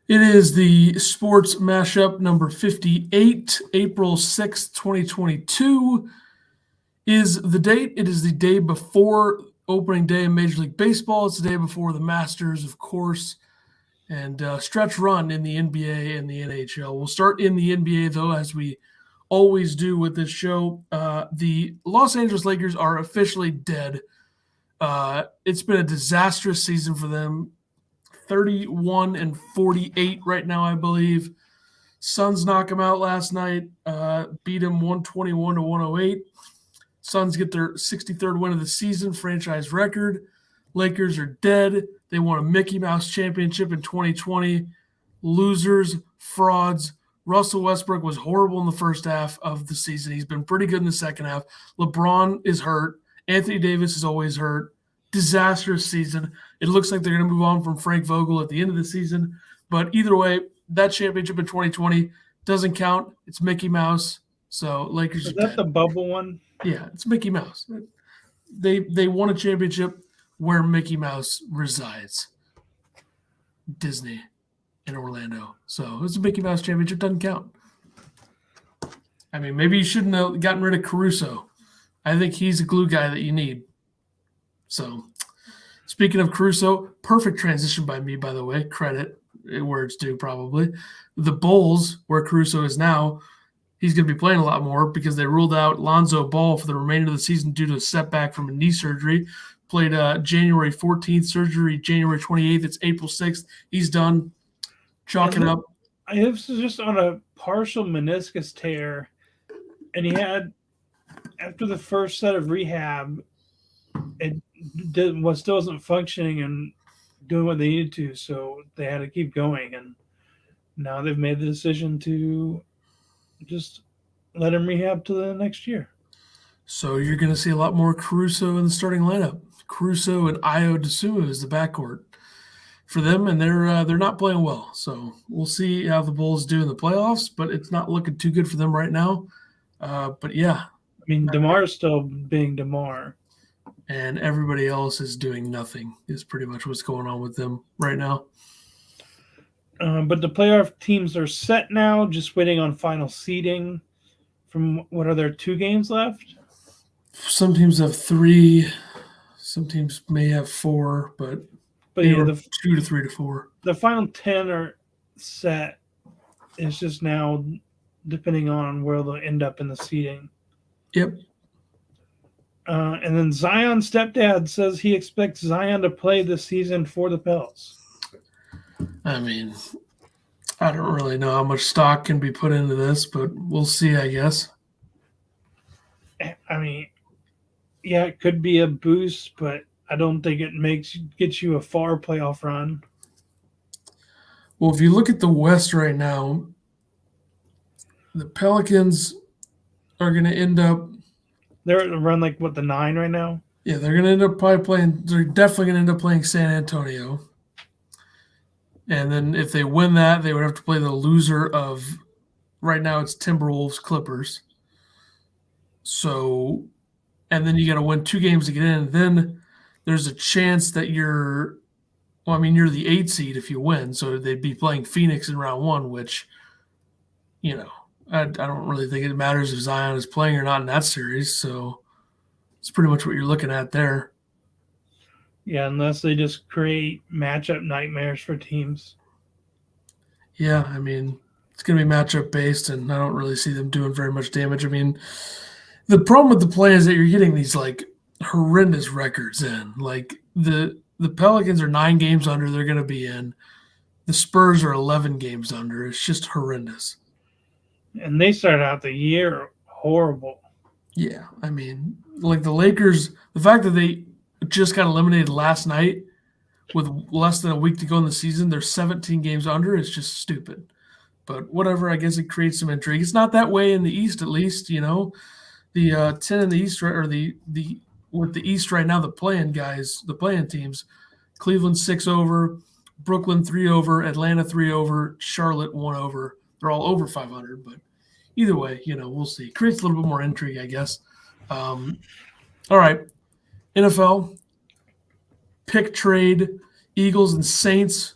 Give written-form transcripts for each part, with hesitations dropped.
It is the Sports Mashup number 58, April 6th, 2022 is the date. It is the day before opening day in Major League Baseball. It's the day before the Masters, of course, and stretch run in the NBA and the NHL. We'll start in the NBA, though, as we always do with this show. The Los Angeles Lakers are officially dead. It's been a disastrous season for them. 31-48 right now, I believe. Suns knock them out last night, beat them 121-108. Suns get their 63rd win of the season, franchise record. Lakers are dead. They won a Mickey Mouse championship in 2020. Losers, frauds. Russell Westbrook was horrible in the first half of the season. He's been pretty good in the second half. LeBron is hurt. Anthony Davis is always hurt. Disastrous season. It looks like they're going to move on from Frank Vogel at the end of the season. But either way, that championship in 2020 doesn't count. It's Mickey Mouse. So Lakers Is are that dead. the bubble one? Yeah, it's Mickey Mouse. They won a championship where Mickey Mouse resides. Disney in Orlando. So it's a Mickey Mouse championship. Doesn't count. I mean, maybe you shouldn't have gotten rid of Caruso. I think he's a glue guy that you need. So, speaking of Caruso, perfect transition by me, by the way. Credit where it's due, probably. The Bulls, where Caruso is now, he's going to be playing a lot more because they ruled out Lonzo Ball for the remainder of the season due to a setback from a knee surgery. Played January 14th, surgery January 28th. It's April 6th. He's done. Chalk it up. This is just on a partial meniscus tear, and he had, after the first set of rehab, it still wasn't functioning and doing what they needed to, so they had to keep going. And now they've made the decision to just let him rehab to the next year. So you're going to see a lot more Caruso in the starting lineup. Caruso and Ayo Dosunmu is the backcourt for them, and they're not playing well. So we'll see how the Bulls do in the playoffs, but it's not looking too good for them right now. But yeah. I mean, DeMar is still being DeMar. And everybody else is doing nothing is pretty much what's going on with them right now. But the playoff teams are set now, just waiting on final seeding. From what are there 2 games left? Some teams have 3. Some teams may have 4, but yeah, 2 to 3 to 4. The final 10 are set. It's just now depending on where they'll end up in the seeding. Yep. And then Zion's stepdad says he expects Zion to play this season for the Pels. I mean, I don't really know how much stock can be put into this, but we'll see, I guess. I mean, yeah, it could be a boost, but I don't think it gets you a far playoff run. Well, if you look at the West right now, the Pelicans are going to end up. They're run like the 9 right now. Yeah, they're going to end up probably playing. They're definitely going to end up playing San Antonio. And then if they win that, they would have to play the loser of. Right now, it's Timberwolves Clippers. So, and then you got to win 2 games to get in. Then there's a chance that you're the 8 seed if you win. So they'd be playing Phoenix in round 1, which, I don't really think it matters if Zion is playing or not in that series. So it's pretty much what you're looking at there. Yeah, unless they just create matchup nightmares for teams. Yeah, I mean, it's going to be matchup based, and I don't really see them doing very much damage. I mean, the problem with the play is that you're getting these horrendous records in. Like the Pelicans are 9 games under, they're going to be in. The Spurs are 11 games under. It's just horrendous. And they started out the year horrible. Yeah, I mean, the Lakers, the fact that they just got eliminated last night with less than a week to go in the season, they're 17 games under. It's just stupid. But whatever, I guess it creates some intrigue. It's not that way in the East, at least, The 10 in the East, or with the East right now, the playing teams, Cleveland 6 over, Brooklyn 3 over, Atlanta 3 over, Charlotte 1 over. They're all over 500, but either way, we'll see. Creates a little bit more intrigue, I guess. All right. NFL, pick trade, Eagles and Saints.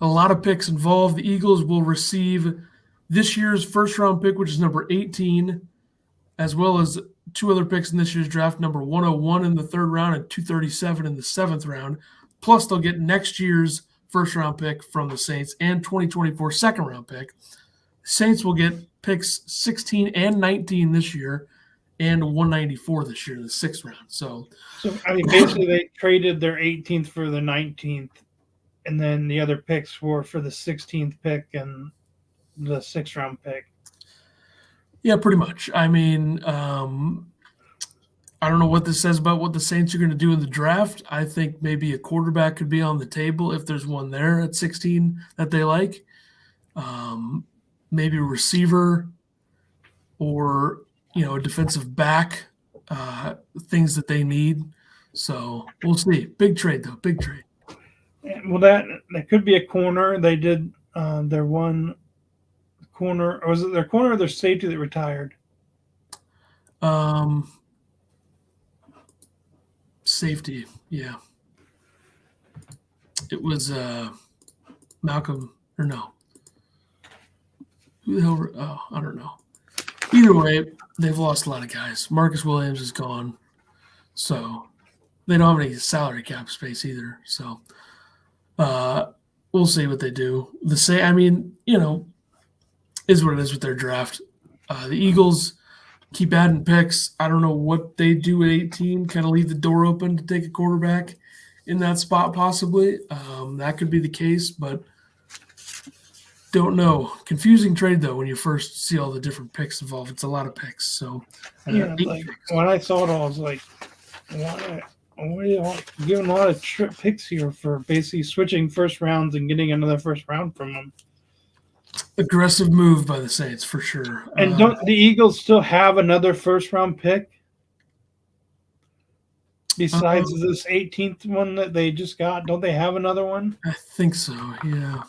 a lot of picks involved. The Eagles will receive this year's first-round pick, which is number 18, as well as two other picks in this year's draft, number 101 in the third round and 237 in the seventh round. Plus, they'll get next year's first-round pick from the Saints and 2024 second-round pick. The Saints will get picks 16 and 19 this year and 194 this year in the sixth round. So I mean, basically they traded their 18th for the 19th, and then the other picks were for the 16th pick and the sixth-round pick. Yeah, pretty much. I mean, I don't know what this says about what the Saints are going to do in the draft. I think maybe a quarterback could be on the table if there's one there at 16 that they like. Maybe a receiver or, a defensive back, things that they need. So we'll see. Big trade, though. Big trade. Well, that could be a corner. They did their one corner. Or was it their corner or their safety that retired? Safety, yeah. It was Malcolm, or no. Who the hell? Oh, I don't know. Either way, they've lost a lot of guys. Marcus Williams is gone. So they don't have any salary cap space either. So we'll see what they do. Is what it is with their draft. The Eagles keep adding picks. I don't know what they do at 18, kind of leave the door open to take a quarterback in that spot possibly. That could be the case, but don't know. Confusing trade, though, when you first see all the different picks involved. It's a lot of picks. So, when I saw it all, I was like, why are you giving a lot of picks here for basically switching first rounds and getting another first round from them? Aggressive move by the Saints, for sure. And don't the Eagles still have another first-round pick besides this 18th one that they just got? Don't they have another one? I think so, yeah.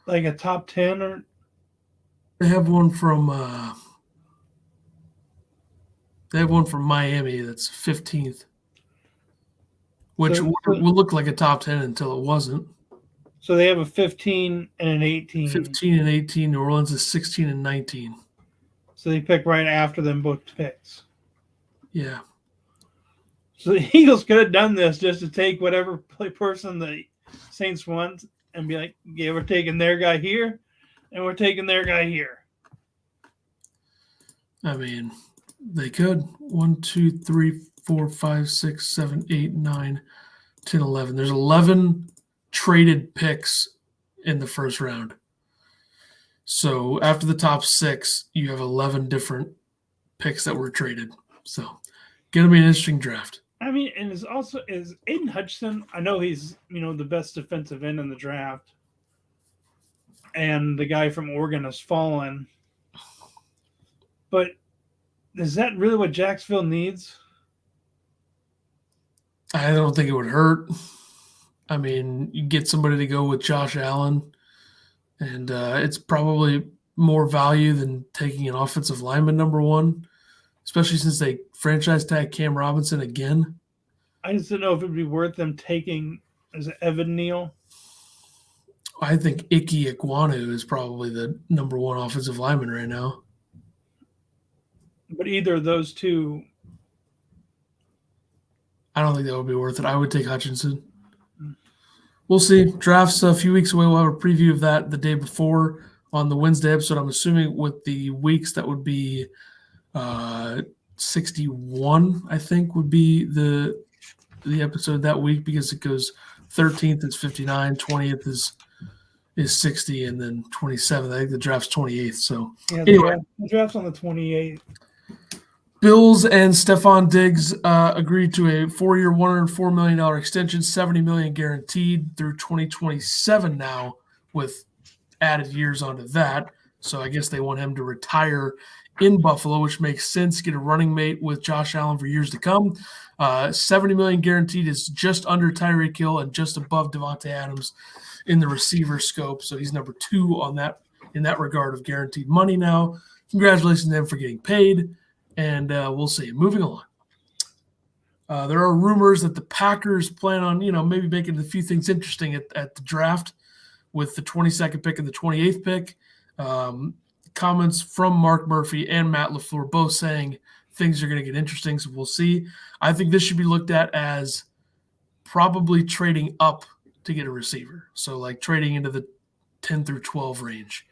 Like a top 10 or? They have one from Miami that's 15th, which would look like a top 10 until it wasn't. So they have a 15 and an 18. 15 and 18. New Orleans is 16 and 19. So they pick right after them both picks. Yeah. So the Eagles could have done this just to take whatever person the Saints want and be like, yeah, we're taking their guy here and we're taking their guy here. I mean, they could. 1, 2, 3, 4, 5, 6, 7, 8, 9, 10, 11. There's 11 traded picks in the first round. So after the top 6, you have 11 different picks that were traded. So going to be an interesting draft. I mean, and is Aiden Hutchinson, I know he's, the best defensive end in the draft. And the guy from Oregon has fallen. But is that really what Jacksonville needs? I don't think it would hurt. I mean, you get somebody to go with Josh Allen, and it's probably more value than taking an offensive lineman number 1, especially since they franchise tag Cam Robinson again. I just don't know if it would be worth them taking, is it Evan Neal? I think Ike Ekwonu is probably the number 1 offensive lineman right now. But either of those two. I don't think that would be worth it. I would take Hutchinson. We'll see. Draft's a few weeks away. We'll have a preview of that the day before on the Wednesday episode. I'm assuming with the weeks that would be 61, I think, would be the episode that week because it goes 13th is 59, 20th is 60, and then 27th. I think the draft's 28th. So anyway, the draft's on the 28th. Bills and Stephon Diggs agreed to a 4-year, $104 million extension, $70 million guaranteed through 2027 now with added years onto that. So I guess they want him to retire in Buffalo, which makes sense. Get a running mate with Josh Allen for years to come. $70 million guaranteed is just under Tyreek Hill and just above Devontae Adams in the receiver scope. So he's number 2 on that in that regard of guaranteed money now. Congratulations to them for getting paid. And we'll see. Moving along. There are rumors that the Packers plan on, maybe making a few things interesting at the draft. with the 22nd pick and the 28th pick. Comments from Mark Murphy and Matt LaFleur both saying things are going to get interesting, so we'll see. I think this should be looked at as probably trading up to get a receiver. So like trading into the 10 through 12 range.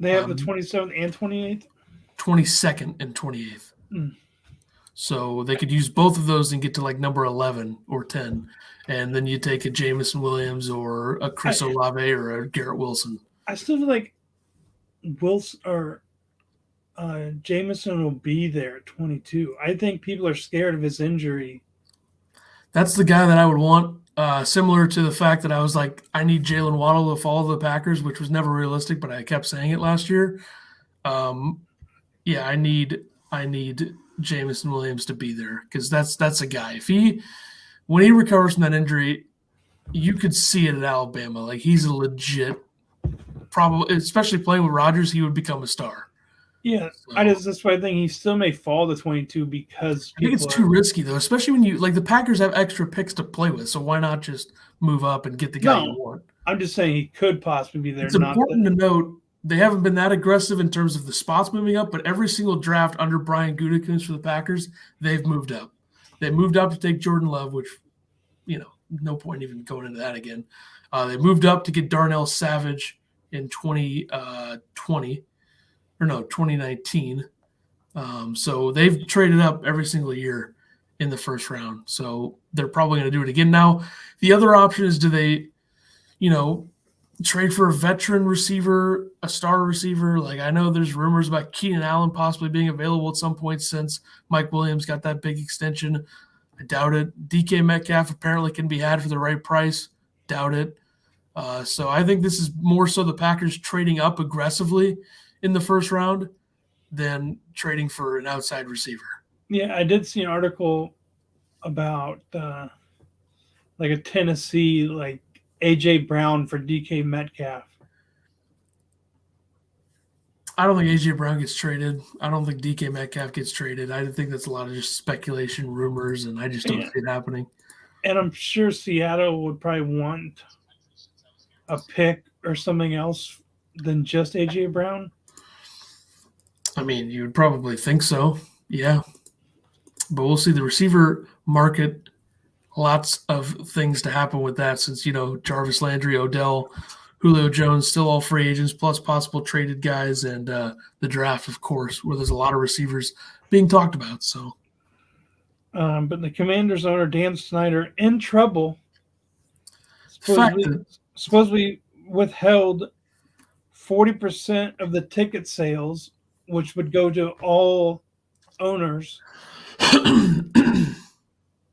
They have the 27th and 28th? 22nd and 28th. So they could use both of those and get to like number 11 or 10. And then you take a Jamison Williams or a Chris Olave or a Garrett Wilson. I still feel like Wilson or Jamison will be there at 22. I think people are scared of his injury. That's the guy that I would want, similar to the fact that I was like, I need Jalen Waddle to follow the Packers, which was never realistic, but I kept saying it last year. I need Jamison Williams to be there because that's a guy. When he recovers from that injury, you could see it at Alabama. Like he's a legit, probably, especially playing with Rodgers, he would become a star. Yeah, so, that's why I think he still may fall to 22 because I think it's too risky though, especially when you like the Packers have extra picks to play with. So why not just move up and get the guy you want? I'm just saying he could possibly be there. It's important to note they haven't been that aggressive in terms of the spots moving up, but every single draft under Brian Gutekunst for the Packers, they've moved up. They moved up to take Jordan Love, which, no point even going into that again. They moved up to get Darnell Savage in 2019. So they've traded up every single year in the first round. So they're probably going to do it again. Now, the other option is do they, trade for a veteran receiver, a star receiver? Like I know there's rumors about Keenan Allen possibly being available at some point since Mike Williams got that big extension. I doubt it. DK Metcalf apparently can be had for the right price. Doubt it. So I think this is more so the Packers trading up aggressively in the first round than trading for an outside receiver. Yeah, I did see an article about like a Tennessee, like A.J. Brown for DK Metcalf. I don't think A.J. Brown gets traded. I don't think DK Metcalf gets traded. I think that's a lot of just speculation, rumors, and I just don't see it happening. And I'm sure Seattle would probably want a pick or something else than just A.J. Brown. I mean, you would probably think so, yeah. But we'll see. The receiver market, lots of things to happen with that since, Jarvis Landry, Odell, Julio Jones, still all free agents, plus possible traded guys, and the draft, of course, where there's a lot of receivers being talked about. So, but the Commanders owner, Dan Snyder, in trouble, supposedly withheld 40% of the ticket sales, which would go to all owners.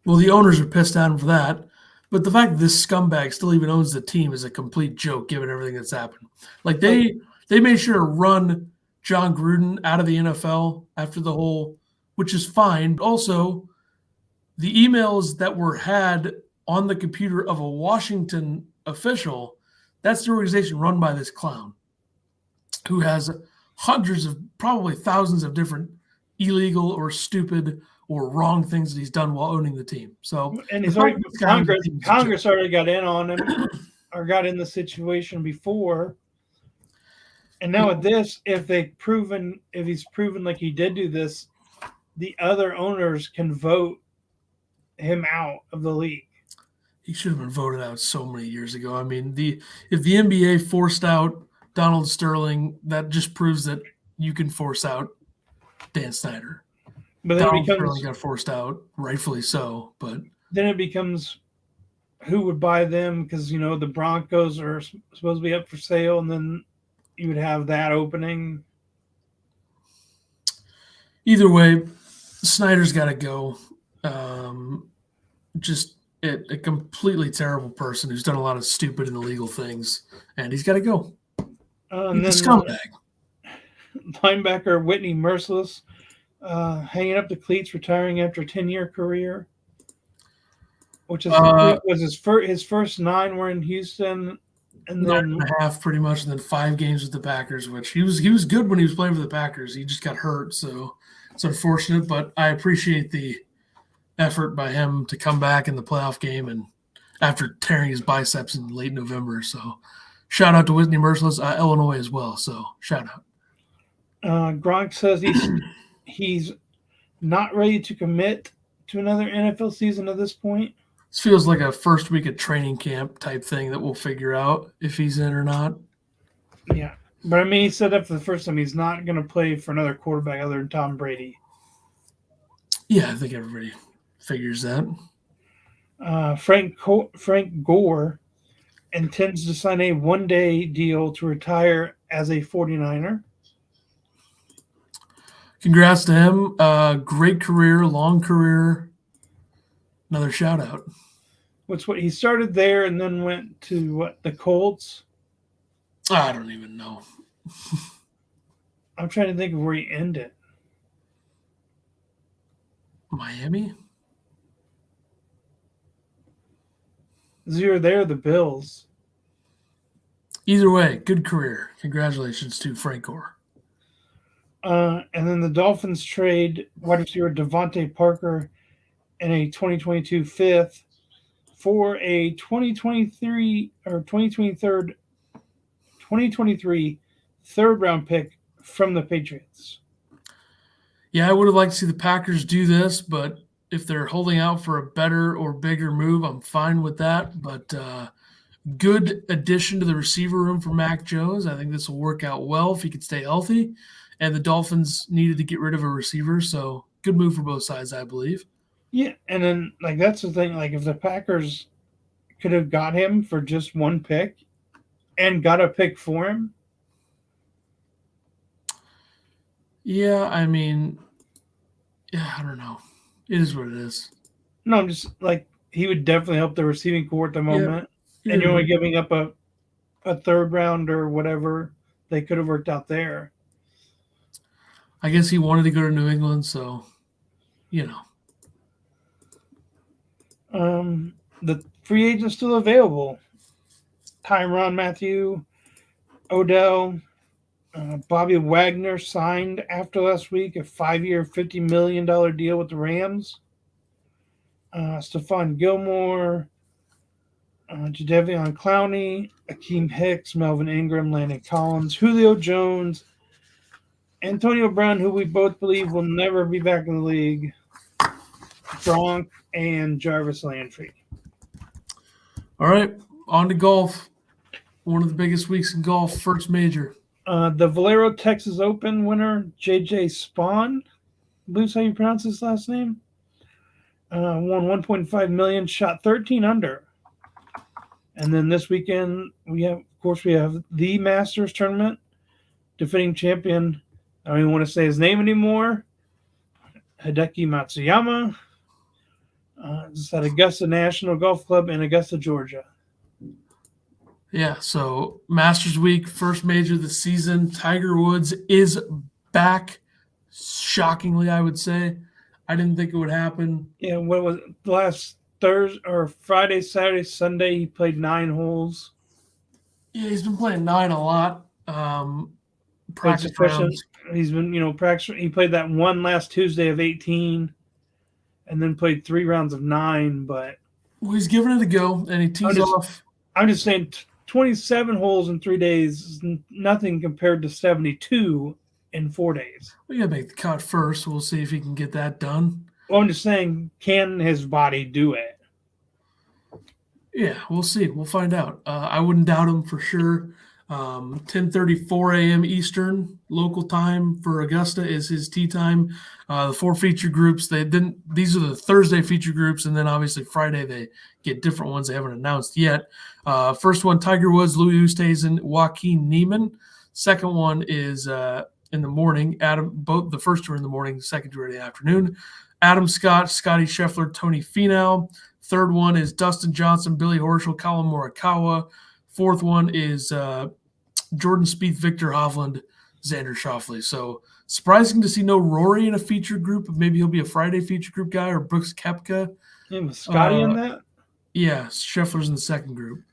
Well, the owners are pissed at him for that. But the fact that this scumbag still even owns the team is a complete joke, given everything that's happened. Like they made sure to run John Gruden out of the NFL after the whole, which is fine. But also, the emails that were had on the computer of a Washington official, that's the organization run by this clown who has hundreds of, probably thousands of different illegal or stupid or wrong things that he's done while owning the team. So, and he's already Congress already got in on him or got in the situation before. And now with this, if he's proven like he did do this, the other owners can vote him out of the league. He should have been voted out so many years ago. I mean, if the NBA forced out Donald Sterling, that just proves that you can force out Dan Snyder. But then Donald Sterling got forced out, rightfully so. But then it becomes who would buy them because, the Broncos are supposed to be up for sale, and then you would have that opening. Either way, Snyder's got to go. Just a completely terrible person who's done a lot of stupid and illegal things, and he's got to go. And he's a scumbag. Linebacker Whitney Merciless hanging up the cleats, retiring after a 10-year career, which was his first 9 were in Houston, and then 9.5 pretty much, and then 5 games with the Packers. Which he was good when he was playing for the Packers. He just got hurt, so it's unfortunate. But I appreciate the effort by him to come back in the playoff game and after tearing his biceps in late November. So shout out to Whitney Merciless, Illinois as well. So shout out. Gronk says he's not ready to commit to another NFL season at this point. This feels like a first week of training camp type thing that we'll figure out if he's in or not. Yeah. But I mean, he said that for the first time he's not going to play for another quarterback other than Tom Brady. Yeah, I think everybody figures that. Frank Gore intends to sign a one-day deal to retire as a 49er. Congrats to him. Great career, long career. Another shout out. What he started there and then went to the Colts? I don't even know. I'm trying to think of where he ended. Miami? Zero there, the Bills. Either way, good career. Congratulations to Frank Gore. And then the Dolphins trade wide receiver Devontae Parker and a 2022 fifth for a 2023 third round pick from the Patriots. Yeah, I would have liked to see the Packers do this, but if they're holding out for a better or bigger move, I'm fine with that. But good addition to the receiver room for Mac Jones. I think this will work out well if he could stay healthy. And the Dolphins needed to get rid of a receiver, so good move for both sides, I believe. Yeah, and then that's the thing. If the Packers could have got him for just one pick and got a pick for him. Yeah, I mean, I don't know. It is what it is. No, I'm just he would definitely help the receiving corps at the moment. Yeah. And you're only giving up a third round or whatever. They could have worked out there. I guess he wanted to go to New England, so, The free agent's still available. Tyrann Mathieu, Odell, Bobby Wagner signed after last week a 5-year, $50 million deal with the Rams. Stephon Gilmore, Jadeveon Clowney, Akeem Hicks, Melvin Ingram, Landon Collins, Julio Jones, Antonio Brown, who we both believe will never be back in the league, Gronk, and Jarvis Landry. All right, on to golf. One of the biggest weeks in golf, first major. The Valero Texas Open winner, J.J. Spawn, I believe is how you pronounce his last name, won $1.5 million, shot 13 under. And then this weekend, we have the Masters tournament, defending champion. I don't even want to say his name anymore. Hideki Matsuyama. It's at Augusta National Golf Club in Augusta, Georgia. Yeah, so Masters Week, first major of the season. Tiger Woods is back. Shockingly, I would say. I didn't think it would happen. Yeah, what was it? Last Thursday or Friday, Saturday, Sunday, he played 9 holes. Yeah, he's been playing 9 a lot. Practice rounds. He's been, practicing. He played that one last Tuesday of 18, and then played 3 rounds of 9. But he's giving it a go, and he tees off. I'm just saying, 27 holes in 3 days is nothing compared to 72 in 4 days. We got to make the cut first. We'll see if he can get that done. Well, I'm just saying, can his body do it? Yeah, we'll see. We'll find out. I wouldn't doubt him for sure. 10:34 a.m. Eastern local time for Augusta is his tee time. The 4 feature groups, these are the Thursday feature groups, and then obviously Friday they get different ones they haven't announced yet. First one, Tiger Woods, Louis Oosthuizen, Joaquin Niemann. Second one is in the morning. The first 2 are in the morning, the second 2 are in the afternoon. Adam Scott, Scotty Scheffler, Tony Finau. Third one is Dustin Johnson, Billy Horschel, Colin Morikawa. Fourth one is Jordan Spieth, Victor Hovland, Xander Schauffele. So surprising to see no Rory in a feature group. Maybe he'll be a Friday feature group guy, or Brooks Koepka. Yeah, was Scotty in that? Yeah, Scheffler's in the second group.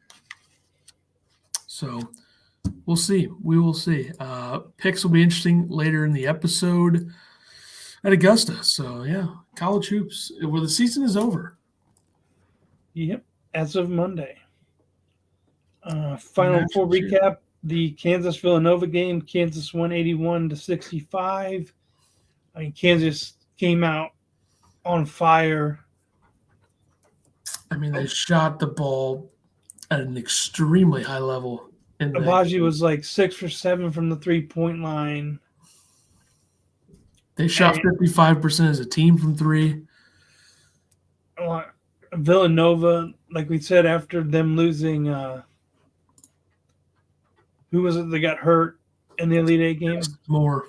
So we'll see. We will see. Picks will be interesting later in the episode at Augusta. So, yeah, college hoops, where the season is over. Yep, as of Monday. Final National Four recap: the Kansas Villanova game. Kansas won 81-65. I mean, Kansas came out on fire. I mean, they shot the ball at an extremely high level. Abaji was like 6 for 7 from the 3-point line. They shot 55% as a team from three. Villanova, like we said, after them losing, who was it that got hurt in the Elite Eight game? More.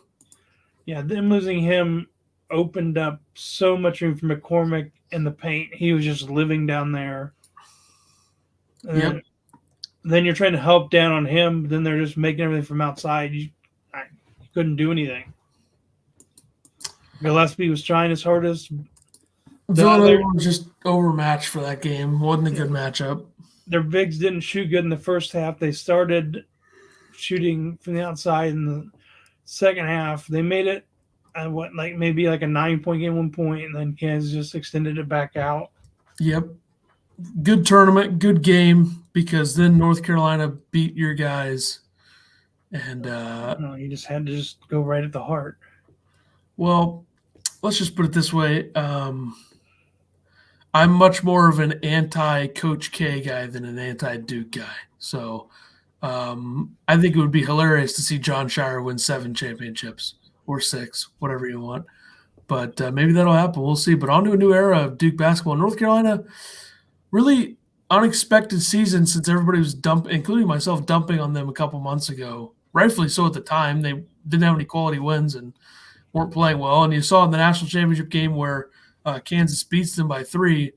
Yeah, them losing him opened up so much room for McCormick in the paint. He was just living down there. And then you're trying to help down on him. Then they're just making everything from outside. You couldn't do anything. Gillespie was trying his hardest. Villanova was just overmatched for that game. Wasn't a good matchup. Their bigs didn't shoot good in the first half. They started shooting from the outside in the second half. They made it maybe like a 9-point game at one point, and then Kansas just extended it back out. Yep. Good tournament, good game, because then North Carolina beat your guys. And you just had to just go right at the heart. Well, let's just put it this way. I'm much more of an anti-Coach K guy than an anti-Duke guy. So I think it would be hilarious to see John Shire win 7 championships or 6, whatever you want. But maybe that'll happen. We'll see. But on to a new era of Duke basketball. North Carolina, really unexpected season since everybody was including myself, dumping on them a couple months ago. Rightfully so at the time. They didn't have any quality wins and weren't playing well. And you saw in the national championship game where Kansas beats them by 3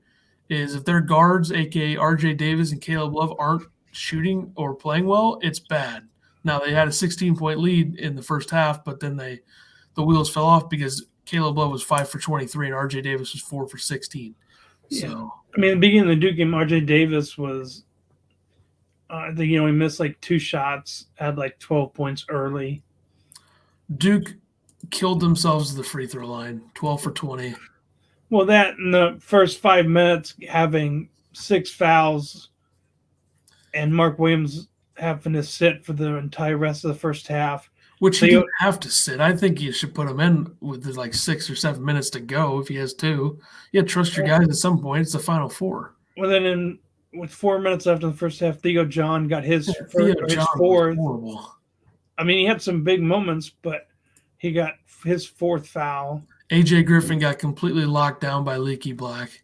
is if their guards, a.k.a. R.J. Davis and Caleb Love, aren't shooting or playing well, it's bad. Now, they had a 16-point lead in the first half, but then the wheels fell off because Caleb Love was 5 for 23 and R.J. Davis was 4 for 16. Yeah. So, I mean, at the beginning of the Duke game, R.J. Davis was I think he missed like 2 shots, had like 12 points early. Duke killed themselves at the free throw line, 12 for 20. Well, that in the first 5 minutes, having 6 fouls and Mark Williams having to sit for the entire rest of the first half. Which he didn't have to sit. I think you should put him in with like 6 or 7 minutes to go if he has to. Yeah, trust your guys at some point. It's the Final Four. Well, then with 4 minutes left in the first half, Theo John got his fourth. Horrible. I mean, he had some big moments, but he got his 4th foul. A.J. Griffin got completely locked down by Leaky Black.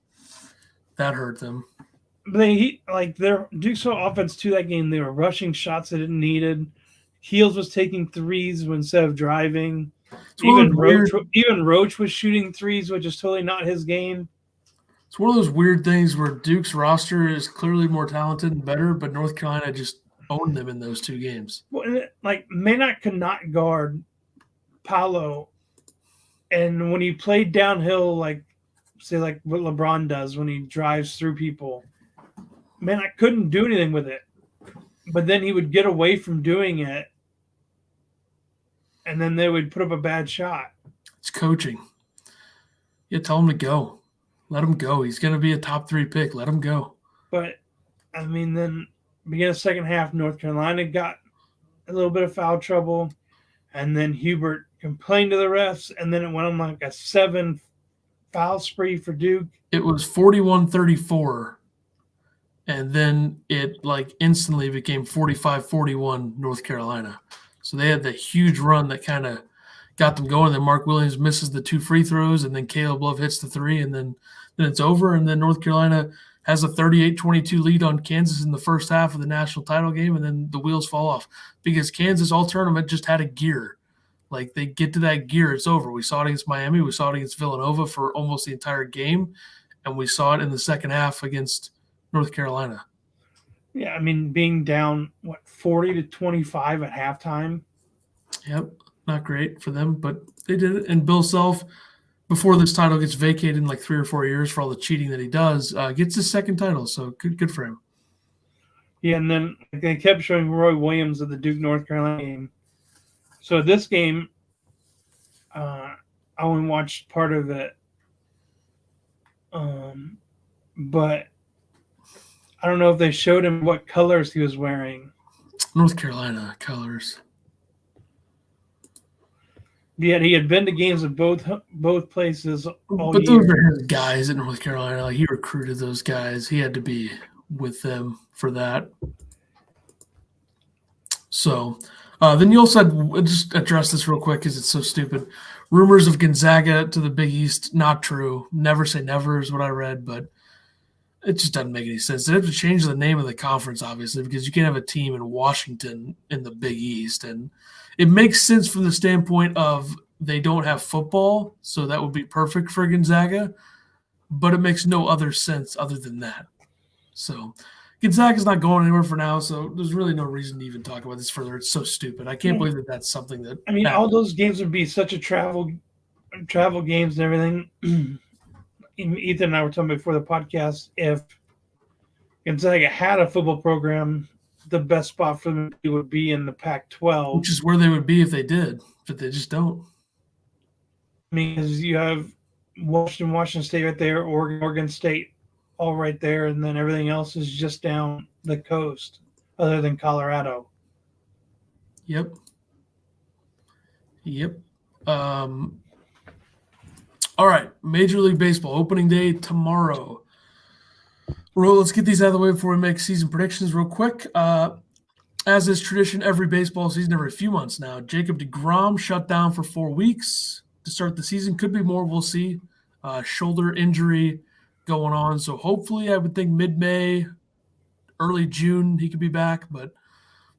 That hurt them. But their Duke's offense to that game, they were rushing shots that it needed. Heels was taking threes instead of driving. Even Roach was shooting threes, which is totally not his game. It's one of those weird things where Duke's roster is clearly more talented and better, but North Carolina just owned them in those 2 games. Well, Maynard could not guard Paolo, and when he played downhill, like what LeBron does when he drives through people, I couldn't do anything with it. But then he would get away from doing it, and then they would put up a bad shot. It's coaching. Yeah, tell him to go. Let him go. He's going to be a top 3 pick. Let him go. But, I mean, then beginning of the second half, North Carolina got a little bit of foul trouble, and then Hubert complained to the refs, and then it went on like a 7 foul spree for Duke. It was 41-34. And then it instantly became 45-41 North Carolina. So they had the huge run that kind of got them going. Then Mark Williams misses the 2 free throws, and then Caleb Love hits the 3, and then it's over. And then North Carolina has a 38-22 lead on Kansas in the first half of the national title game, and then the wheels fall off because Kansas all tournament just had a gear. Like they get to that gear, it's over. We saw it against Miami. We saw it against Villanova for almost the entire game, and we saw it in the second half against North Carolina. Yeah, I mean, being down 40-25 at halftime. Yep, not great for them, but they did it. And Bill Self, before this title gets vacated in like 3 or 4 years for all the cheating that he does, gets his 2nd title. So good for him. Yeah, and then they kept showing Roy Williams at the Duke North Carolina game. So this game, I only watched part of it, but I don't know if they showed him what colors he was wearing. North Carolina colors. Yet he had been to games at both places all But year. those are his guys in North Carolina. Like, he recruited those guys. He had to be with them for that. So then you also had, just address this real quick because it's so stupid. Rumors of Gonzaga to the Big East, not true. Never say never is what I read, but it just doesn't make any sense. They have to change the name of the conference, obviously, because you can't have a team in Washington in the Big East. And it makes sense from the standpoint of they don't have football, so that would be perfect for Gonzaga, but it makes no other sense other than that. So Gonzaga's not going anywhere for now, so there's really no reason to even talk about this further. It's so stupid. I can't believe that that's something that I mean, happened. all those games would be such a travel games and everything. Ethan and I were talking before the podcast, if Gonzaga had a football program, the best spot for them would be in the Pac-12. Which is where they would be if they did, but they just don't. I mean, because you have Washington State right there, Oregon State all right there, and then everything else is just down the coast other than Colorado. Yep. All right, Major League Baseball opening day tomorrow. Let's get these out of the way before we make season predictions real quick. As is tradition, every baseball season, every few months now, Jacob deGrom shut down for 4 weeks to start the season. Could be more, we'll see. Shoulder injury going on, so hopefully I would think mid-May, early June he could be back, but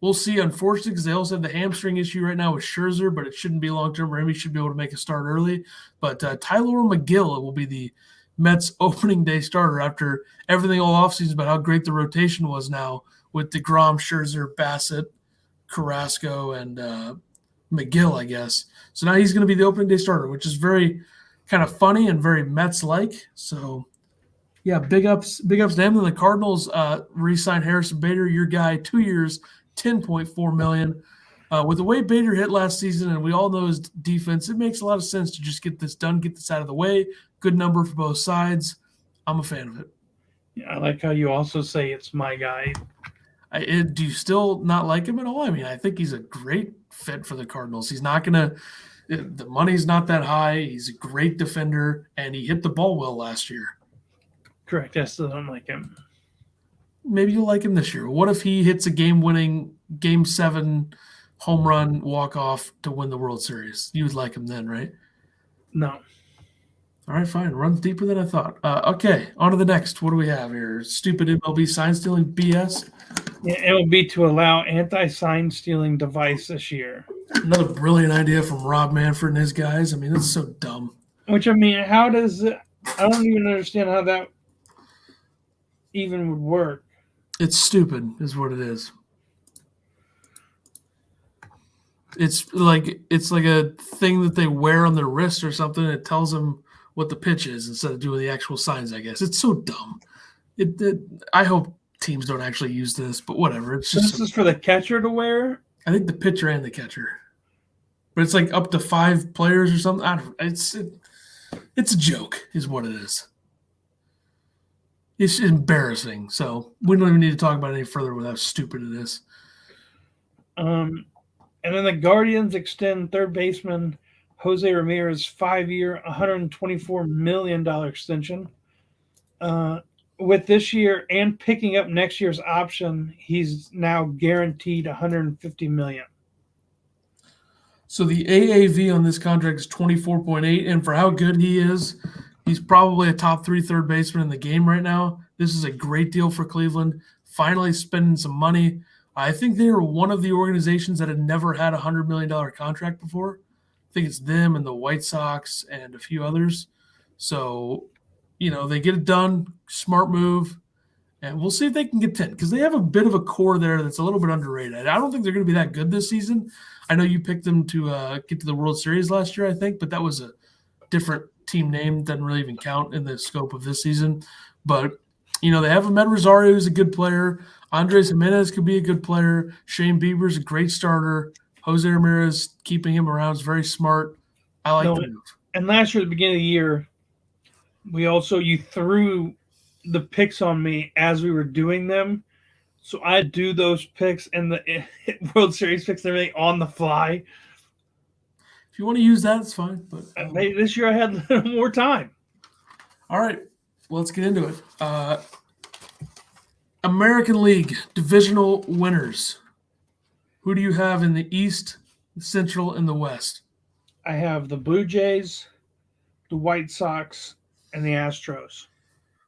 we'll see. Unfortunately, because they also have the hamstring issue right now with Scherzer, but it shouldn't be long-term for him. He should be able to make a start early. But Tyler McGill will be the Mets opening day starter after everything all offseason about how great the rotation was now with DeGrom, Scherzer, Bassett, Carrasco, and McGill, I guess. So now he's going to be the opening day starter, which is very kind of funny and very Mets-like. So, yeah, big ups to him. And the Cardinals re-signed Harrison Bader, your guy, 2 years, $10.4 million. With the way Bader hit last season, and we all know his defense, it makes a lot of sense to just get this done, get this out of the way. Good number for both sides. I'm a fan of it. Yeah, I like how you also say it's my guy. Do you still not like him at all? I mean, I think he's a great fit for the Cardinals. He's not going to – the money's not that high. He's a great defender, and he hit the ball well last year. Correct. I still don't like him. Maybe you'll like him this year. What if he hits a game-winning Game 7 home run walk-off to win the World Series? You would like him then, right? No. All right, fine. Runs deeper than I thought. Okay, on to the next. What do we have here? Stupid MLB sign-stealing BS. Yeah, it will be to allow anti-sign stealing device this year. Another brilliant idea from Rob Manfred and his guys. I mean, that's so dumb. Which, I mean, how does it – I don't even understand how that even would work. It's stupid is what it is. It's like a thing that they wear on their wrist or something. It tells them what the pitch is instead of doing the actual signs, I guess. It's so dumb. I hope teams don't actually use this, but whatever. It's just this is for the catcher to wear? I think the pitcher and the catcher. But it's like up to 5 players or something. It's a joke is what it is. It's embarrassing. So we don't even need to talk about it any further with how stupid it is. And then the Guardians extend third baseman Jose Ramirez 5-year, $124 million extension. With this year and picking up next year's option, he's now guaranteed $150 million. So the AAV on this contract is 24.8, and for how good he is, he's probably a top 3 third baseman in the game right now. This is a great deal for Cleveland. Finally spending some money. I think they were one of the organizations that had never had a $100 million contract before. I think it's them and the White Sox and a few others. So, they get it done. Smart move. And we'll see if they can get 10 because they have a bit of a core there that's a little bit underrated. I don't think they're going to be that good this season. I know you picked them to get to the World Series last year, I think, but that was a different team name. Doesn't really even count in the scope of this season. But, they have Ahmed Rosario, who's a good player. Andres Jimenez could be a good player. Shane Bieber's a great starter. Jose Ramirez, keeping him around, is very smart. I like the move. And last year at the beginning of the year, you threw the picks on me as we were doing them. So I do those picks and the World Series picks and everything on the fly. If you want to use that, it's fine. But Maybe this year I had a little more time. all right, well, let's get into it. American League divisional winners. Who do you have in the East, the Central, and the West? I have the Blue Jays, the White Sox, and the Astros.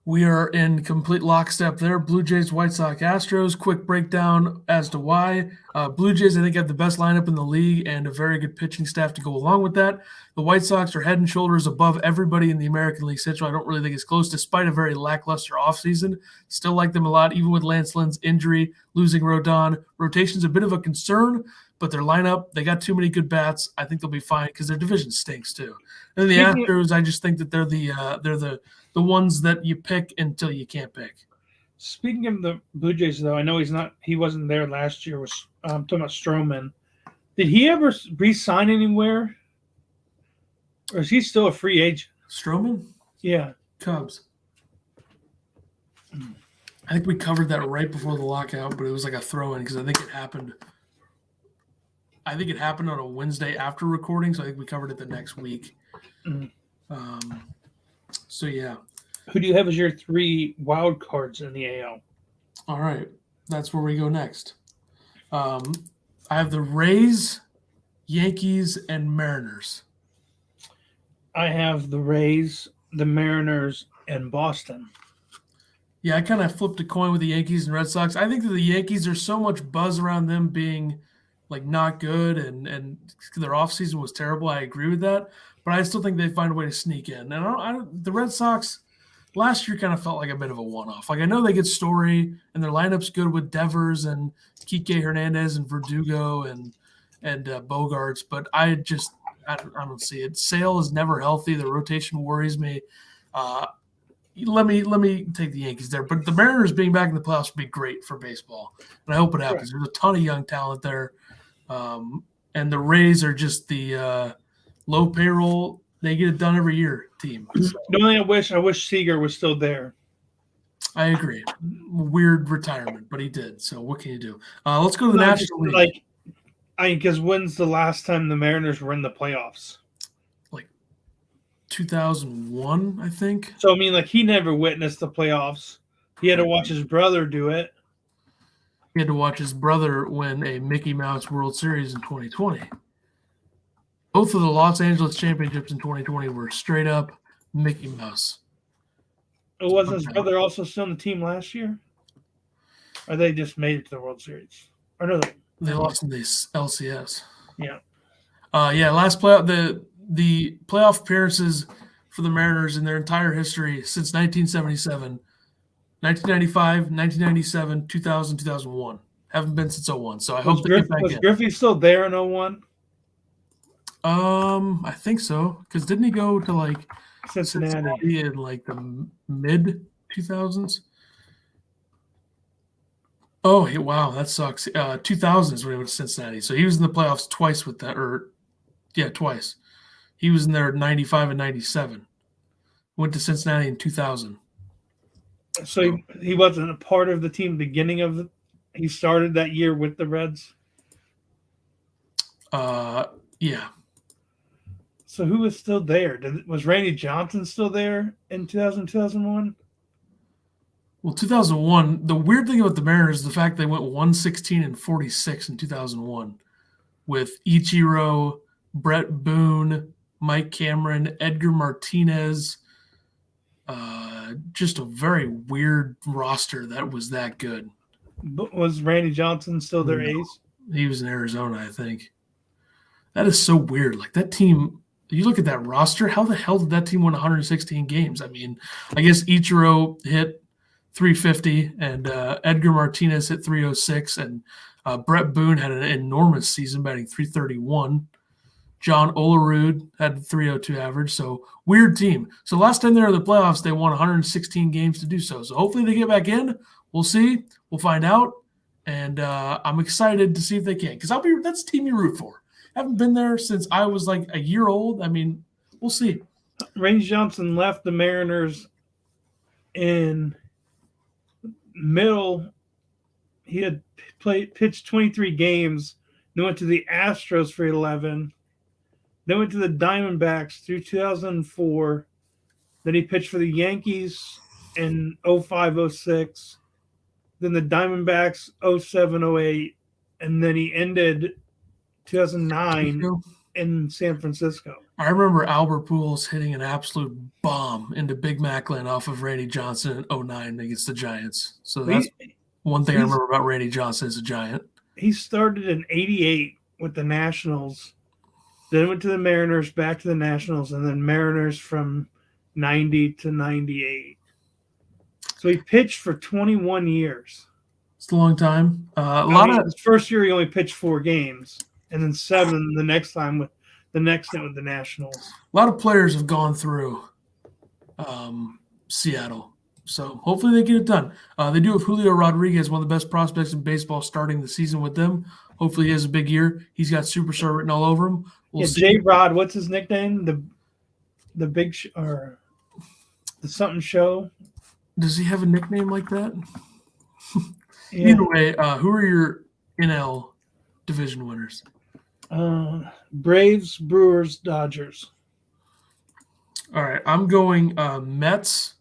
We are in complete lockstep there. Blue Jays, White Sox, Astros. Quick breakdown as to why. Blue Jays, I think, have the best lineup in the league and a very good pitching staff to go along with that. The White Sox are head and shoulders above everybody in the American League Central. I don't really think it's close, despite a very lackluster offseason. Still like them a lot, even with Lance Lynn's injury, losing Rodon. Rotation's a bit of a concern, but their lineup, they got too many good bats. I think they'll be fine because their division stinks too. And the Astros, I just think that they're the ones that you pick until you can't pick. Speaking of the Blue Jays, though, I know he wasn't there last year. I'm talking about Stroman. Did he ever re-sign anywhere? Or is he still a free agent? Stroman? Yeah. Cubs. I think we covered that right before the lockout, but it was like a throw-in because I think it happened on a Wednesday after recording, so I think we covered it the next week. Mm-hmm. So, yeah. Who do you have as your 3 wild cards in the AL? All right. That's where we go next. I have the Rays, Yankees, and Mariners. I have the Rays, the Mariners, and Boston. Yeah, I kind of flipped a coin with the Yankees and Red Sox. I think that the Yankees, there's so much buzz around them being like not good and their offseason was terrible. I agree with that. But I still think they find a way to sneak in. And the Red Sox last year kind of felt like a bit of a one-off. Like I know they get Story and their lineup's good with Devers and Kike Hernandez and Verdugo and Bogarts, but I don't see it. Sale is never healthy. The rotation worries me. Let me take the Yankees there. But the Mariners being back in the playoffs would be great for baseball. And I hope it happens. There's a ton of young talent there. And the Rays are just the low payroll. They get it done every year team. So, the only thing I wish Seager was still there. I agree. Weird retirement, but he did. So what can you do? Let's go to the National League. Because when's the last time the Mariners were in the playoffs? 2001, I think. So, I mean, he never witnessed the playoffs. He had to watch his brother do it. He had to watch his brother win a Mickey Mouse World Series in 2020. Both of the Los Angeles championships in 2020 were straight up Mickey Mouse. Wasn't his brother also still on the team last year? Or they just made it to the World Series? Or no, they lost in the LCS. Yeah. Last playoff, the playoff appearances for the Mariners in their entire history since 1977, 1995, 1997, 2000, 2001. Haven't been since 01. So I hope they get back in. Was Griffey still there in 01? I think so. Because didn't he go to Cincinnati in the mid 2000s? Oh, wow, that sucks. 2000 is when he went to Cincinnati. So he was in the playoffs twice with that, twice. He was in there at 95 and 97. Went to Cincinnati in 2000. So he wasn't a part of the team beginning of he started that year with the Reds? Yeah. So who was still there? Was Randy Johnson still there in 2000, 2001? Well, 2001, the weird thing about the Mariners is the fact they went 116 and 46 in 2001 with Ichiro, Brett Boone, Mike Cameron, Edgar Martinez. Just a very weird roster that was that good. But was Randy Johnson still their ace? He was in Arizona, I think. That is so weird. That team, you look at that roster, how the hell did that team win 116 games? I mean, I guess Ichiro hit 350 and Edgar Martinez hit 306 and Brett Boone had an enormous season batting 331. John Olerud had 302 average, so weird team. So last time they were in the playoffs, they won 116 games to do so. So hopefully they get back in. We'll see. We'll find out. And I'm excited to see if they can because that's a team you root for. I haven't been there since I was a year old. I mean, we'll see. Randy Johnson left the Mariners in middle, he had pitched 23 games. Then went to the Astros for 11. Then went to the Diamondbacks through 2004. Then he pitched for the Yankees in 05-06. Then the Diamondbacks 07-08. And then he ended 2009 in San Francisco. I remember Albert Pujols hitting an absolute bomb into Big Macklin off of Randy Johnson in 2009 against the Giants. So that's one thing I remember about Randy Johnson as a Giant. He started in 88 with the Nationals, then went to the Mariners, back to the Nationals, and then Mariners from 90 to 98. So he pitched for 21 years. It's a long time. His first year he only pitched 4 games, and then 7 the next time with the next stint with the Nationals. A lot of players have gone through Seattle. So hopefully they get it done. They do have Julio Rodriguez, one of the best prospects in baseball, starting the season with them. Hopefully he has a big year. He's got superstar written all over him. We'll see. J-Rod, what's his nickname? The big or the something show. Does he have a nickname like that? Yeah. Either way, who are your NL division winners? Braves, Brewers, Dodgers. All right, I'm going Mets,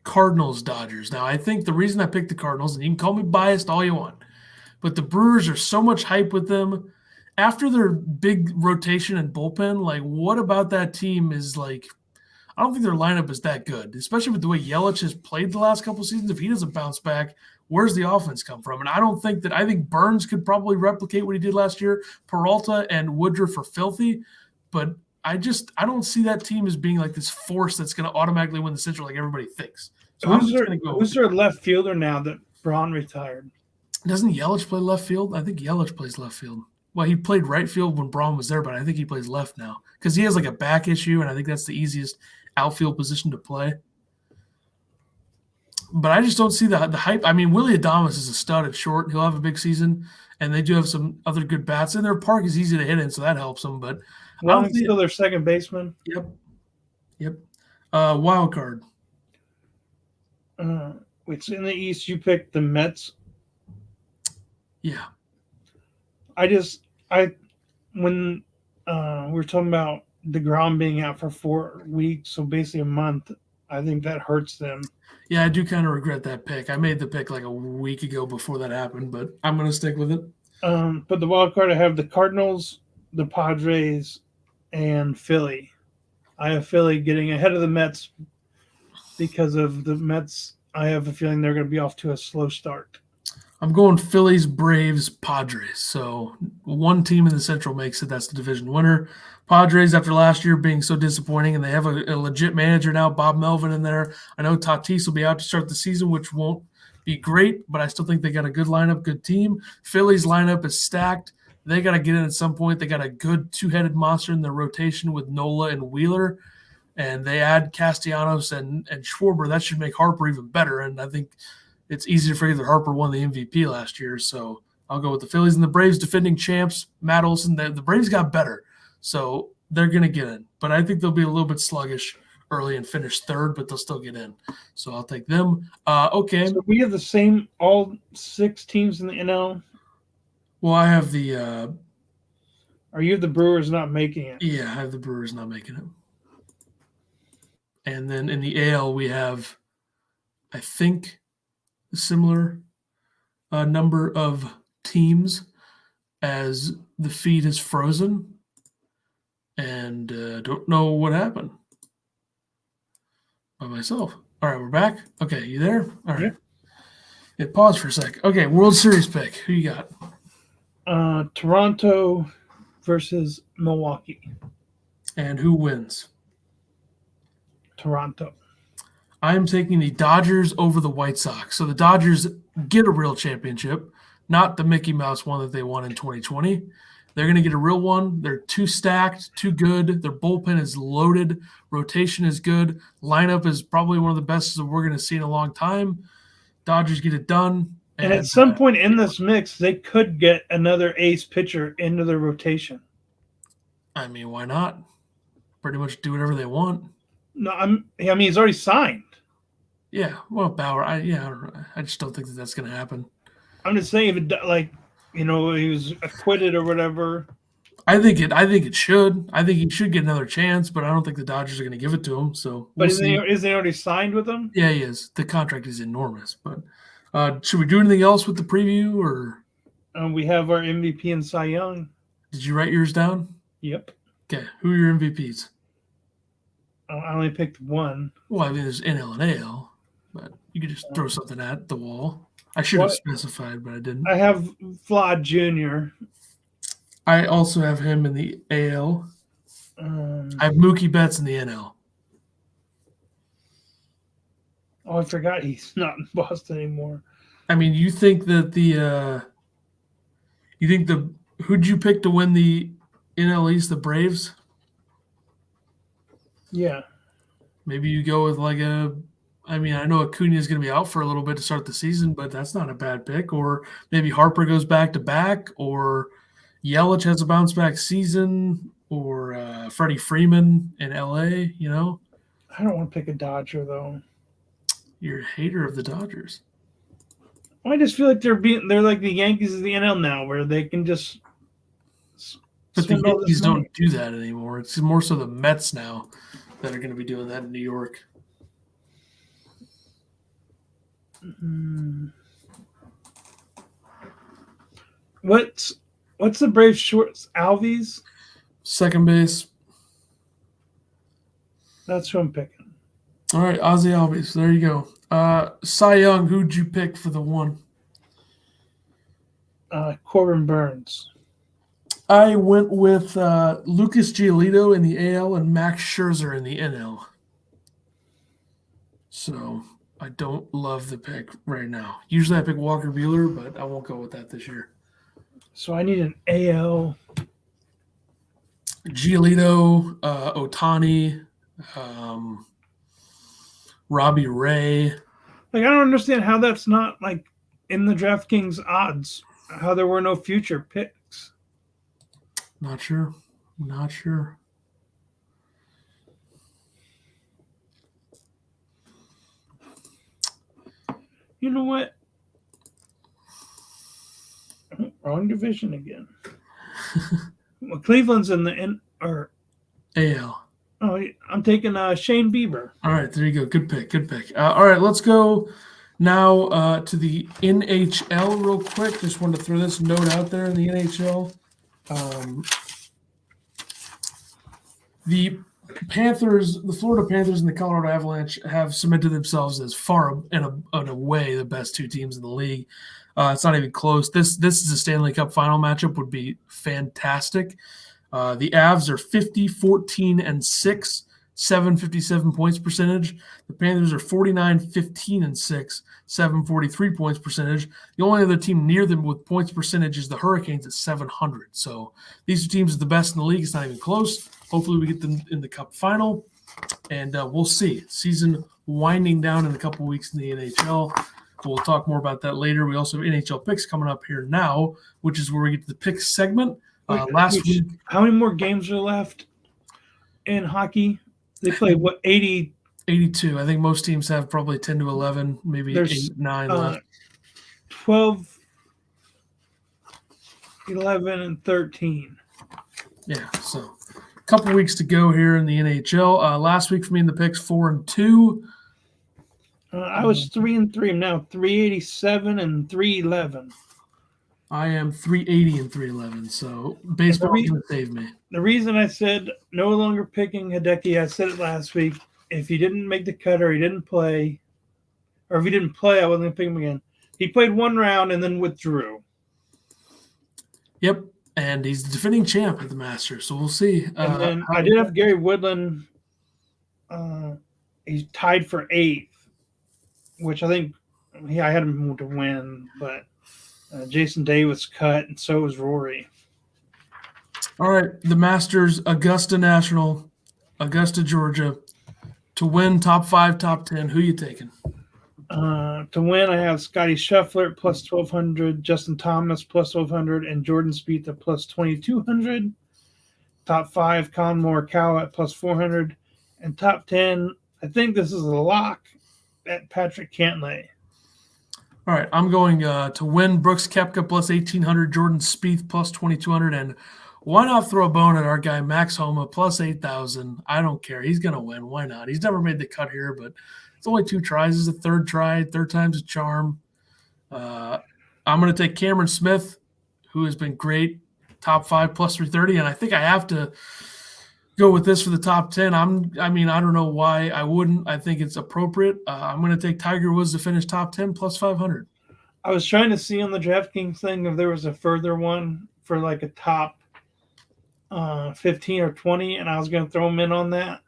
Cardinals, Dodgers. Now, I think the reason I picked the Cardinals, and you can call me biased all you want, but the Brewers are so much hype with them. After their big rotation and bullpen, like, what about that team is like – I don't think their lineup is that good, especially with the way Yelich has played the last couple of seasons. If he doesn't bounce back, where's the offense come from? And I think Burns could probably replicate what he did last year. Peralta and Woodruff are filthy, but I don't see that team as being like this force that's going to automatically win the Central like everybody thinks. So who's their left fielder now that Braun retired? Doesn't Yelich play left field? I think Yelich plays left field. Well, he played right field when Braun was there, but I think he plays left now because he has like a back issue, and I think that's the easiest outfield position to play. But I just don't see the hype. I mean, Willie Adames is a stud at short. He'll have a big season, and they do have some other good bats. And their park is easy to hit in, so that helps them. But Wellington's still their second baseman. Yep. Wild card. Which in the East, you picked the Mets. Yeah. When we were talking about DeGrom being out for 4 weeks, so basically a month, I think that hurts them. Yeah, I do kind of regret that pick. I made the pick like a week ago before that happened, but I'm going to stick with it. But the wild card, I have the Cardinals, the Padres, and Philly. I have Philly getting ahead of the Mets because of the Mets. I have a feeling they're going to be off to a slow start. I'm going Phillies, Braves, Padres. So one team in the Central makes it. That's the division winner. Padres, after last year being so disappointing, and they have a legit manager now, Bob Melvin, in there. I know Tatis will be out to start the season, which won't be great, but I still think they got a good lineup, good team. Phillies lineup is stacked. They got to get in at some point. They got a good two-headed monster in their rotation with Nola and Wheeler, and they add Castellanos and Schwarber. That should make Harper even better, and I think it's easy to forget that Harper won the MVP last year, so I'll go with the Phillies and the Braves, defending champs. Matt Olson, the Braves got better, so they're going to get in. But I think they'll be a little bit sluggish early and finish third, but they'll still get in. So I'll take them. Okay. So we have the same all 6 teams in the NL? Well, I have the Are you the Brewers not making it? Yeah, I have the Brewers not making it. And then in the AL, we have, I think, a similar number of teams as the feed has frozen, and don't know what happened by myself. All right, we're back. Okay, you there? All right. Yeah, pause for a sec. Okay, World Series pick. Who you got? Toronto versus Milwaukee. And who wins? Toronto. I am taking the Dodgers over the White Sox. So the Dodgers get a real championship, not the Mickey Mouse one that they won in 2020. They're going to get a real one. They're too stacked, too good. Their bullpen is loaded. Rotation is good. Lineup is probably one of the best that we're going to see in a long time. Dodgers get it done. And at some point in this mix, they could get another ace pitcher into their rotation. I mean, why not? Pretty much do whatever they want. No, he's already signed. Yeah, well, Bauer, I don't know. I just don't think that's going to happen. I'm just saying, if it, he was acquitted or whatever. I think it should. I think he should get another chance, but I don't think the Dodgers are going to give it to him. So we'll But see. is he already signed with them? Yeah, he is. The contract is enormous. But should we do anything else with the preview, or We have our MVP and Cy Young. did you write yours down? Yep. Okay, who are your MVPs? I only picked one. Well, I mean, there's NL and AL, but you could just throw something at the wall. I should have specified, but I didn't. I have Vlad Jr. I also have him in the AL. I have Mookie Betts in the NL. Oh, I forgot he's not in Boston anymore. I mean, you think that who'd you pick to win the NL East? The Braves? Yeah. Maybe you go with I know Acuna is going to be out for a little bit to start the season, but that's not a bad pick. Or maybe Harper goes back to back, or Yelich has a bounce back season, or Freddie Freeman in LA, I don't want to pick a Dodger, though. You're a hater of the Dodgers. I just feel like they're like the Yankees of the NL now, where they can just. But the Yankees don't do that anymore. It's more so the Mets now that are going to be doing that in New York. What's the Braves shorts? Alves? Second base. That's who I'm picking. All right, Ozzie Albies. There you go. Cy Young, who'd you pick for the one? Corbin Burns. I went with Lucas Giolito in the AL and Max Scherzer in the NL. So I don't love the pick right now. Usually I pick Walker Buehler, but I won't go with that this year. So I need an AL. Giolito, Ohtani, Robbie Ray. I don't understand how that's not in the DraftKings odds. How there were no future picks. Not sure. You know what? Wrong division again. Well, Cleveland's in the AL. Oh, I'm taking Shane Bieber. All right, there you go. Good pick. All right, let's go now to the NHL real quick. Just wanted to throw this note out there in the NHL. The Florida Panthers and the Colorado Avalanche have cemented themselves as far and away the best two teams in the league. It's not even close. This is a Stanley Cup final matchup. Would be fantastic. The Avs are 50, 14, and 6, 757 points percentage. The Panthers are 49, 15, and 6, 743 points percentage. The only other team near them with points percentage is the Hurricanes at 700. So these two teams are the best in the league. It's not even close. Hopefully we get them in the Cup final, and we'll see. Season winding down in a couple weeks in the NHL. We'll talk more about that later. We also have NHL picks coming up here now, which is where we get to the picks segment. Last week, how many more games are left in hockey? They played 80? 82. I think most teams have probably 10 to 11, maybe 8, 9 left. 12, 11, and 13. Yeah, so a couple weeks to go here in the NHL. Last week for me in the picks, 4-2. I was 3-3. I'm now 387 and 311. I am 380 and 311. So baseball is going to save me. The reason I said no longer picking Hideki, I said it last week. If he didn't make the cut or he didn't play, or if he didn't play, I wasn't going to pick him again. He played one round and then withdrew. Yep, and he's the defending champ at the Masters, so we'll see. And then I did have Gary Woodland. He's tied for 8th, which I think I had him to win, but Jason Day was cut, and so was Rory. All right, the Masters, Augusta National, Augusta, Georgia. To win top 5, top 10, who you taking? To win, I have Scotty Scheffler plus 1,200, Justin Thomas plus 1,200, and Jordan Spieth at plus 2,200. Top 5, Colin Morikawa at plus 400. And top 10, I think this is a lock. at Patrick Cantlay. All right, I'm going to win Brooks Koepka plus 1,800, Jordan Spieth plus 2,200, and why not throw a bone at our guy Max Homa plus 8,000? I don't care. He's going to win. Why not? He's never made the cut here, but it's only 2 tries. It's a third try. Third time's a charm. I'm going to take Cameron Smith, who has been great, top 5 plus 330, and I think I have to go with this for the top 10. I don't know why I wouldn't. I think it's appropriate. I'm going to take Tiger Woods to finish top 10 plus 500. I was trying to see on the DraftKings thing if there was a further one for like a top 15 or 20, and I was going to throw him in on that.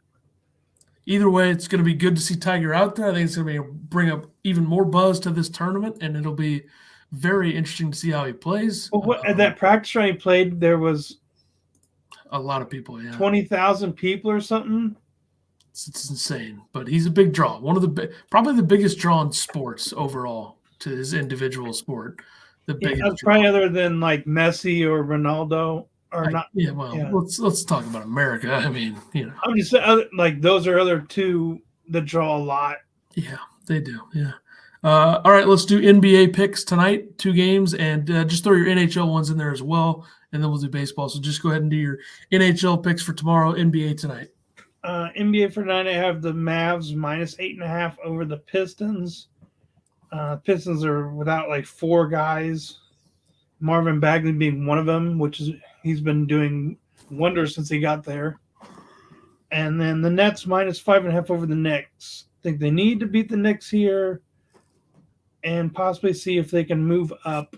Either way, it's going to be good to see Tiger out there. I think it's going to bring up even more buzz to this tournament, and it'll be very interesting to see how he plays. Well, at that practice round he played, there was a lot of people, yeah. 20,000 people or something. It's insane, but he's a big draw. One of probably the biggest draw in sports overall to his individual sport. The biggest that's probably other than like Messi or Ronaldo or not. Yeah, well, yeah. Let's talk about America. I mean, I'm just saying, like those are other two that draw a lot. Yeah, they do. Yeah. All right, let's do NBA picks tonight. 2 games, and just throw your NHL ones in there as well, and then we'll do baseball. So just go ahead and do your NHL picks for tomorrow. NBA tonight. NBA for tonight, I have the Mavs minus 8.5 over the Pistons. Pistons are without like 4 guys. Marvin Bagley being one of them, he's been doing wonders since he got there. And then the Nets minus 5.5 over the Knicks. I think they need to beat the Knicks here and possibly see if they can move up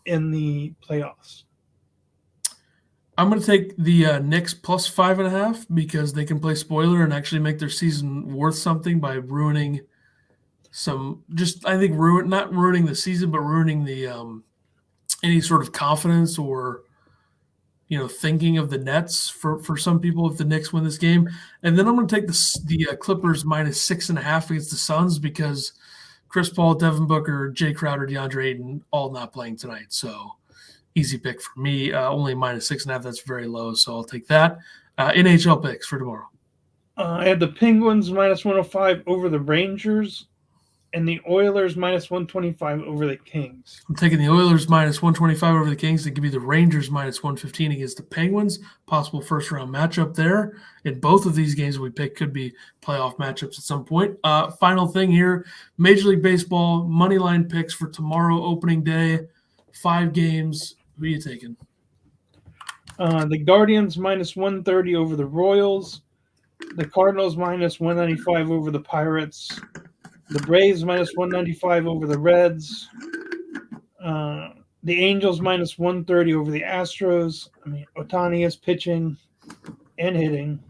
in the playoffs. I'm going to take the Knicks plus 5.5 because they can play spoiler and actually make their season worth something by ruining not ruining the season, but ruining the any sort of confidence or thinking of the Nets for some people if the Knicks win this game. And then I'm going to take the Clippers minus 6.5 against the Suns because Chris Paul, Devin Booker, Jay Crowder, DeAndre Ayton all not playing tonight. So easy pick for me. Only minus 6.5. That's very low, so I'll take that. NHL picks for tomorrow. I had the Penguins minus 105 over the Rangers and the Oilers minus 125 over the Kings. I'm taking the Oilers minus 125 over the Kings to give me the Rangers minus 115 against the Penguins. Possible first-round matchup there. In both of these games we pick could be playoff matchups at some point. Final thing here, Major League Baseball money line picks for tomorrow, opening day. 5 games. Who are you taking? The Guardians minus 130 over the Royals. The Cardinals minus 195 over the Pirates. The Braves minus 195 over the Reds. The Angels minus 130 over the Astros. Ohtani is pitching and hitting.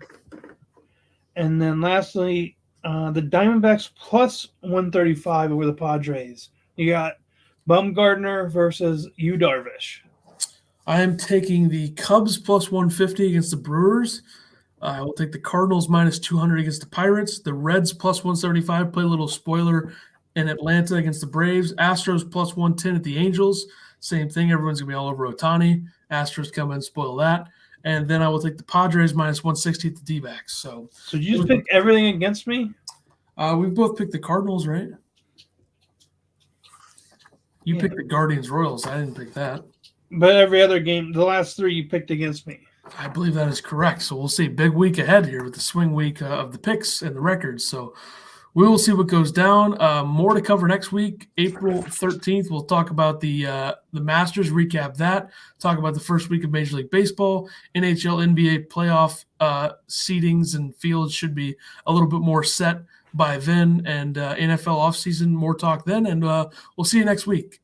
And then lastly, the Diamondbacks plus 135 over the Padres. You got Bumgarner versus Yu Darvish. I am taking the Cubs plus 150 against the Brewers. I will take the Cardinals minus 200 against the Pirates. The Reds plus 175, play a little spoiler in Atlanta against the Braves. Astros plus 110 at the Angels. Same thing. Everyone's going to be all over Ohtani. Astros come and spoil that. And then I will take the Padres minus 160 at the D-backs. So did you just pick everything against me? We both picked the Cardinals, right? You picked the Guardians Royals. I didn't pick that. But every other game, the last 3 you picked against me. I believe that is correct. So we'll see. Big week ahead here with the swing week of the picks and the records. So we will see what goes down. More to cover next week, April 13th. We'll talk about the Masters, recap that, talk about the first week of Major League Baseball, NHL, NBA playoff seedings and fields should be a little bit more set by then, and NFL offseason, more talk then. And we'll see you next week.